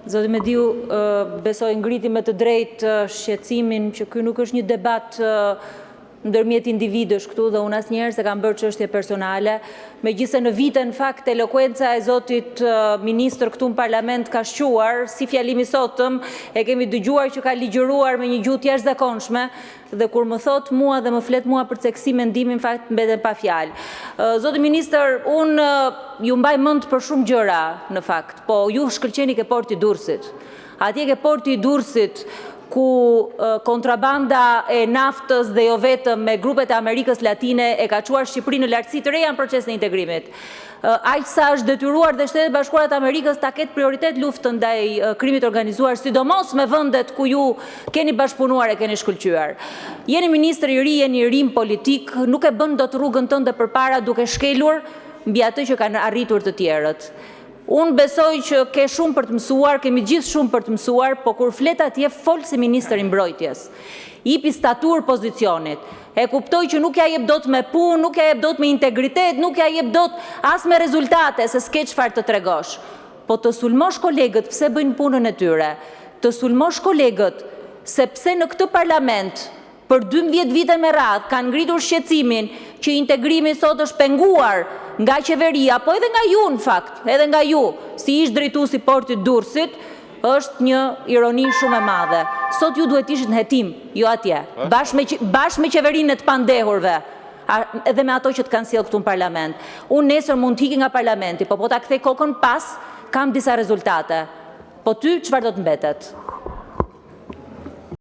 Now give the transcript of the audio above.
Zoti Mediu, besoj ngriti me të drejtë shqetësimin që ky nuk është një debat ndërmjet individësh këtu dhe unë asnjëherë se kam bërë çështje personale, megjithëse në vite në fakt elokuenca e zotit ministër këtu në parlament ka shquar, si fjalimi sotëm e kemi dëgjuar që ka ligjëruar me një gjuhë jashtëzakonshme dhe kur më thot mua dhe më flet mua për ceksi mendimin në fakt mbeten pa fjalë. Zoti ministër, unë ju mbaj mend për shumë gjëra në fakt, po ju shkëlqeni ke porti i Durrësit. Atje ke porti i Durrësit ku kontrabanda e naftës dhe jo vetëm me grupet e Amerikës Latine e ka çuar Shqipërinë në lartësi të reja në procesin e integrimit. Aq sa është detyruar dhe Shtetet Bashkuara të Amerikës ta ketë prioritet luftën ndaj krimit organizuar, sidomos me vendet ku ju keni bashkëpunuar e keni shkëlqyer. Jeni ministër i ri, jeni rim politik, nuk e bën dot rrugën tënde përpara duke shkelur mbi atë që kanë arritur të tjerët. Unë besoj që ke shumë për të mësuar, kemi gjithë shumë për të mësuar, po kur flet atje fol si ministër i mbrojtjes. Jipi statur pozicionit. E kuptoj që nuk ja jep dot me punë, nuk ja jep dot me integritet, nuk ja jep dot as me rezultate, se s'ke çfarë të tregosh. Po të sulmosh kolegët pse bëjnë punën e tyre. Të sulmosh kolegët sepse në këtë parlament për 12 vite me radhë kanë ngritur shqetësimin që integrimi sot është penguar nga qeveria, po edhe nga ju në fakt, edhe nga ju, si ish drejtuesi i portit Durrësit, është një ironi shumë e madhe. Sot ju duhet ishit në hetim, jo atje, bashkë me qeverinë e të pandehurve, edhe me ato që të kanë sjellë këtu në parlament. Unë nesër mund të iki nga parlamenti, po ta kthej kokën pas, kam disa rezultate. Po ty çfarë do të mbetet?